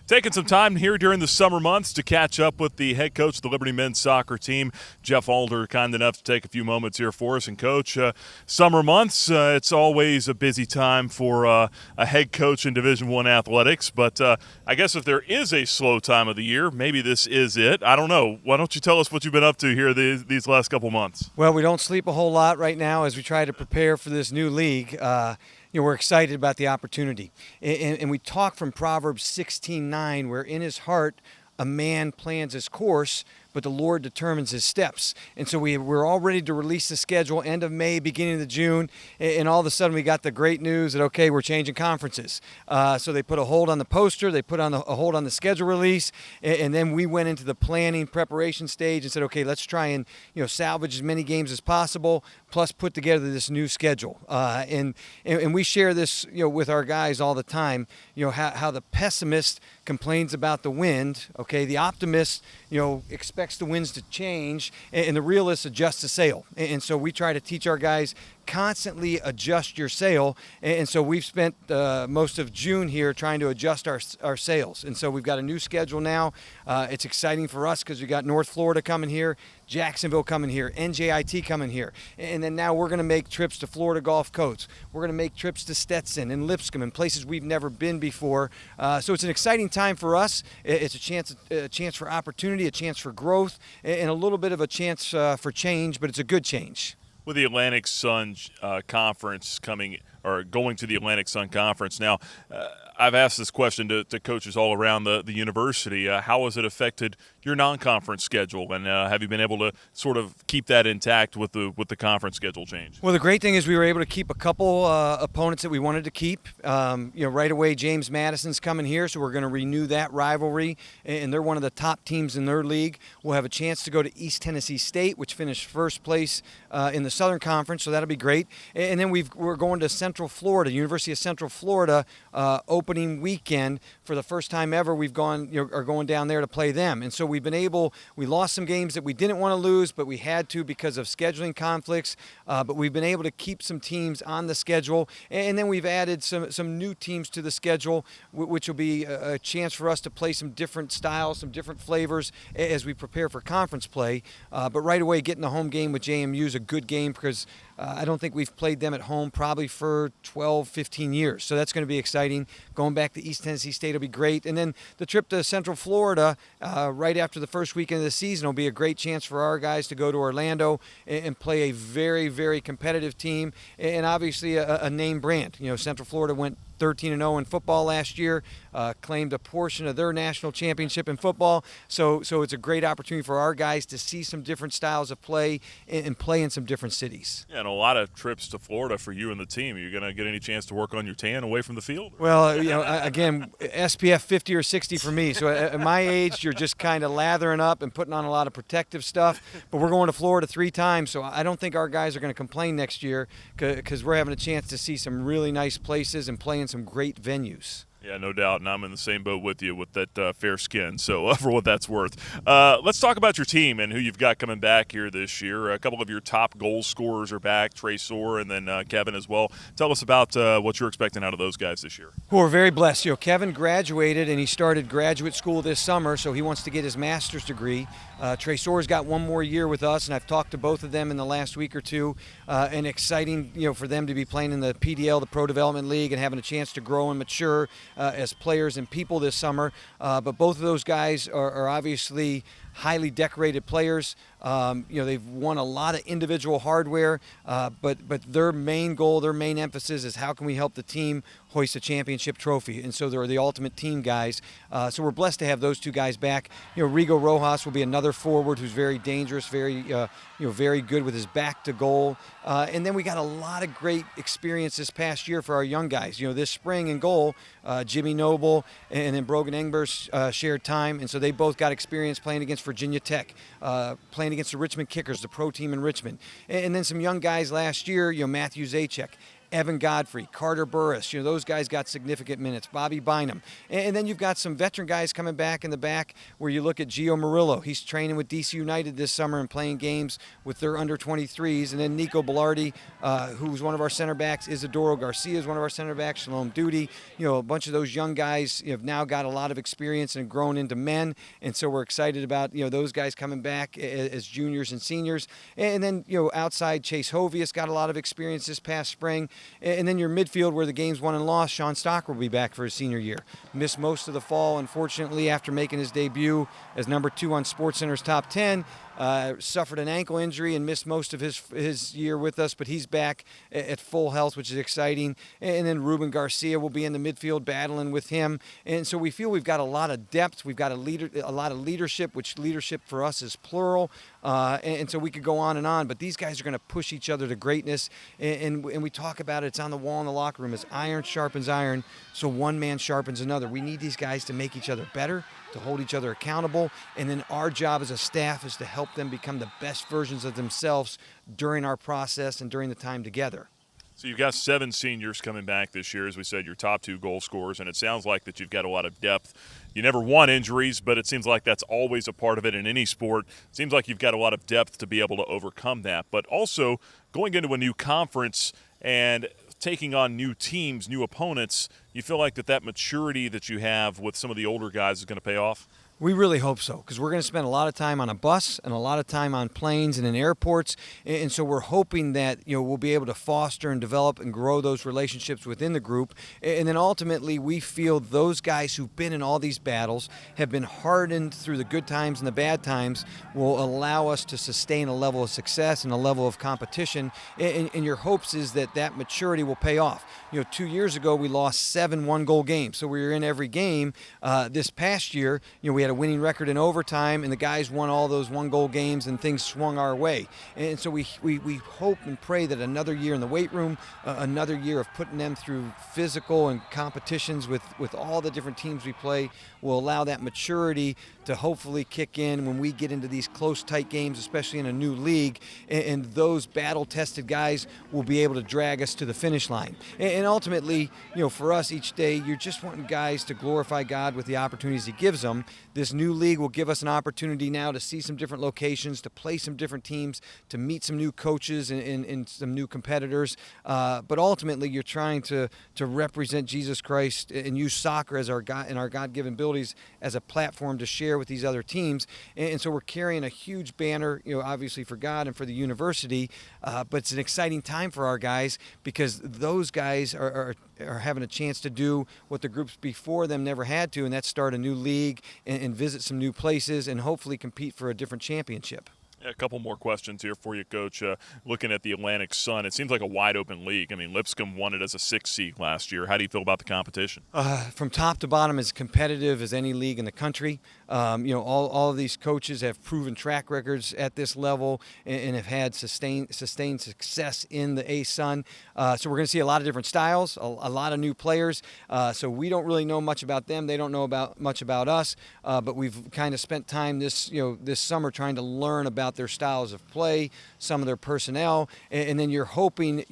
Taking some time here during the summer months to catch up with the head coach of the Liberty men's soccer team, Jeff Alder, kind enough to take a few moments here for us. And, Coach, summer months, it's always a busy time for a head coach in Division I athletics. But I guess if there is a slow time of the year, maybe this is it. I don't know. Why don't you tell us what you've been up to here these last couple months? Well, we don't sleep a whole lot right now as we try to prepare for this new league. We're excited about the opportunity. And we talk from Proverbs 16:9, where in his heart a man plans his course, but the Lord determines his steps. And so we're all ready to release the schedule end of May, beginning of June, and all of a sudden we got the great news that, okay, we're changing conferences. So they put a hold on the poster, they put on a hold on the schedule release, and then we went into the planning preparation stage and said, okay, let's try and salvage as many games as possible, plus put together this new schedule. And we share this with our guys all the time, how the pessimist complains about the wind, okay, the optimist expects the winds to change, and the realist adjusts the sail. And so we try to teach our guys constantly adjust your sail, and so we've spent most of June here trying to adjust our sails. And so we've got a new schedule now. It's exciting for us because we got North Florida coming here, Jacksonville coming here, NJIT coming here, and then now we're going to make trips to Florida Gulf Coast. We're going to make trips to Stetson and Lipscomb and places we've never been before. So it's an exciting time for us. It's a chance for opportunity, a chance for growth, and a little bit of a chance for change, but it's a good change. With the Atlantic Sun Conference coming, or going to the Atlantic Sun Conference. Now, I've asked this question to coaches all around the university. How has it affected your non-conference schedule, and have you been able to sort of keep that intact with the conference schedule change? Well, the great thing is we were able to keep a couple opponents that we wanted to keep. Right away, James Madison's coming here, so we're going to renew that rivalry, and they're one of the top teams in their league. We'll have a chance to go to East Tennessee State, which finished first place in the Southern Conference, so that'll be great. And then we're going to Central Florida, University of Central Florida, opening weekend for the first time ever. We've are going down there to play them, and so we lost some games that we didn't want to lose, but we had to because of scheduling conflicts. But we've been able to keep some teams on the schedule, and then we've added some new teams to the schedule, which will be a chance for us to play some different styles, some different flavors as we prepare for conference play. But right away, getting the home game with JMU is a good game because I don't think we've played them at home probably for 12, 15 years. So that's going to be exciting. Going back to East Tennessee State will be great. And then the trip to Central Florida right after the first weekend of the season will be a great chance for our guys to go to Orlando and play a very, very competitive team and obviously a name brand. Central Florida went 13-0 in football last year, claimed a portion of their national championship in football. So it's a great opportunity for our guys to see some different styles of play and play in some different cities. Yeah, and a lot of trips to Florida for you and the team. Are you going to get any chance to work on your tan away from the field? Well, again, SPF 50 or 60 for me. So at my age, you're just kind of lathering up and putting on a lot of protective stuff. But we're going to Florida 3 times, so I don't think our guys are going to complain next year because we're having a chance to see some really nice places and play in some great venues. Yeah, no doubt, and I'm in the same boat with you with that fair skin, so for what that's worth. Let's talk about your team and who you've got coming back here this year. A couple of your top goal scorers are back, Trey Soar and then Kevin as well. Tell us about what you're expecting out of those guys this year. Well, we're very blessed. Kevin graduated, and he started graduate school this summer, so he wants to get his master's degree. Trey Soar's got one more year with us, and I've talked to both of them in the last week or two, and exciting for them to be playing in the PDL, the Pro Development League, and having a chance to grow and mature as players and people this summer. But both of those guys are obviously highly decorated players. They've won a lot of individual hardware, but their main goal, their main emphasis is how can we help the team hoist a championship trophy, and so they're the ultimate team guys. So we're blessed to have those two guys back. Rigo Rojas will be another forward who's very dangerous, very good with his back to goal. And then we got a lot of great experience this past year for our young guys. This spring in goal, Jimmy Noble and then Brogan Engberg shared time, and so they both got experience playing against Virginia Tech, playing against the Richmond Kickers, the pro team in Richmond. And then some young guys last year, Matthew Zajac, Evan Godfrey, Carter Burris, those guys got significant minutes. Bobby Bynum. And then you've got some veteran guys coming back in the back where you look at Gio Murillo. He's training with DC United this summer and playing games with their under-23s. And then Nico Bellardi, who's one of our center backs. Isidoro Garcia is one of our center backs. Shalom Duty. A bunch of those young guys have now got a lot of experience and grown into men. And so we're excited about, those guys coming back as juniors and seniors. And then, outside Chase Hovius got a lot of experience this past spring. And then your midfield where the game's won and lost, Sean Stocker will be back for his senior year. Missed most of the fall, unfortunately, after making his debut as number 2 on SportsCenter's top 10. Suffered an ankle injury and missed most of his year with us, but he's back at full health, which is exciting. And then Ruben Garcia will be in the midfield battling with him. And so we feel we've got a lot of depth. We've got a lot of leadership, which leadership for us is plural. And so we could go on and on, but these guys are going to push each other to greatness. And we talk about it, it's on the wall in the locker room. It's iron sharpens iron, so one man sharpens another. We need these guys to make each other better, to hold each other accountable, and then our job as a staff is to help them become the best versions of themselves during our process and during the time together. So you've got 7 seniors coming back this year, as we said, your top 2 goal scorers, and it sounds like that you've got a lot of depth. You never want injuries, but it seems like that's always a part of it in any sport. It seems like you've got a lot of depth to be able to overcome that. But also, going into a new conference and taking on new teams, new opponents, you feel like that maturity that you have with some of the older guys is going to pay off? We really hope so, because we're going to spend a lot of time on a bus and a lot of time on planes and in airports, and so we're hoping that we'll be able to foster and develop and grow those relationships within the group, and then ultimately we feel those guys who've been in all these battles, have been hardened through the good times and the bad times, will allow us to sustain a level of success and a level of competition, and your hopes is that maturity will pay off. 2 years ago we lost 7 one-goal games, so we were in every game. This past year, we had a winning record in overtime, and the guys won all those one-goal games, and things swung our way. And so we hope and pray that another year in the weight room, another year of putting them through physical and competitions with all the different teams we play, will allow that maturity to hopefully kick in when we get into these close, tight games, especially in a new league, and those battle-tested guys will be able to drag us to the finish line. And ultimately, for us each day, you're just wanting guys to glorify God with the opportunities He gives them. This new league will give us an opportunity now to see some different locations, to play some different teams, to meet some new coaches and some new competitors. But ultimately, you're trying to represent Jesus Christ and use soccer as our God and our God-given abilities as a platform to share with these other teams. And so we're carrying a huge banner, obviously for God and for the university. But it's an exciting time for our guys, because those guys are having a chance to do what the groups before them never had to, and that's start a new league and visit some new places and hopefully compete for a different championship. A couple more questions here for you, Coach. Looking at the Atlantic Sun, it seems like a wide-open league. I mean, Lipscomb won it as a 6th seed last year. How do you feel about the competition? From top to bottom, as competitive as any league in the country. All of these coaches have proven track records at this level and have had sustained success in the A-Sun. So we're going to see a lot of different styles, a lot of new players. So we don't really know much about them. They don't know much about us. But we've kind of spent time this summer trying to learn about their styles of play, some of their personnel, and then you're hoping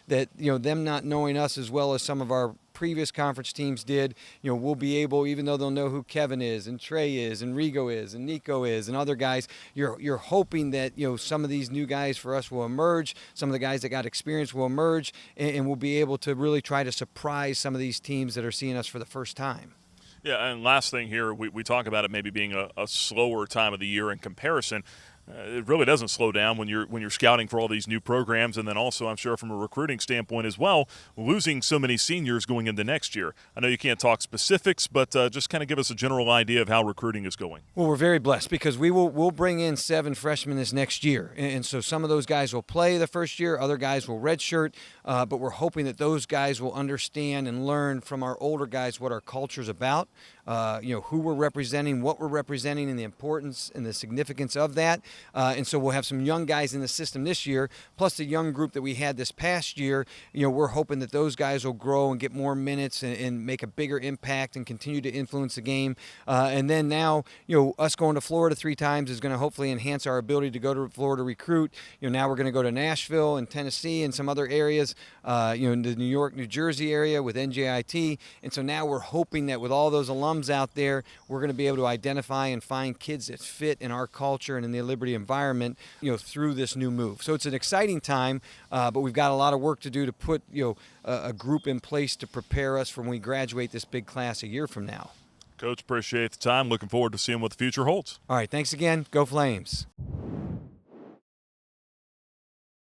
that them not knowing us as well as some of our previous conference teams did, we'll be able, even though they'll know who Kevin is and Trey is and Rigo is and Nico is and other guys, you're hoping that some of these new guys for us will emerge, some of the guys that got experience will emerge, and we'll be able to really try to surprise some of these teams that are seeing us for the first time. Yeah, and last thing here, we talk about it maybe being a slower time of the year in comparison. It really doesn't slow down when you're scouting for all these new programs, and then also I'm sure from a recruiting standpoint as well, losing so many seniors going into next year. I know you can't talk specifics, but just kind of give us a general idea of how recruiting is going. Well, we're very blessed because we'll bring in 7 freshmen this next year, and so some of those guys will play the first year, other guys will redshirt, but we're hoping that those guys will understand and learn from our older guys what our culture's about, who we're representing, what we're representing, and the importance and the significance of that. And so we'll have some young guys in the system this year, plus the young group that we had this past year. We're hoping that those guys will grow and get more minutes and make a bigger impact and continue to influence the game. And then now, us going to Florida 3 times is going to hopefully enhance our ability to go to Florida recruit. Now we're going to go to Nashville and Tennessee and some other areas, in the New York, New Jersey area with NJIT. And so now we're hoping that with all those alums out there, we're going to be able to identify and find kids that fit in our culture and in the Liberty environment, through this new move. So it's an exciting time, but we've got a lot of work to do to put, a group in place to prepare us for when we graduate this big class a year from now. Coach, appreciate the time. Looking forward to seeing what the future holds. All right, thanks again. Go Flames.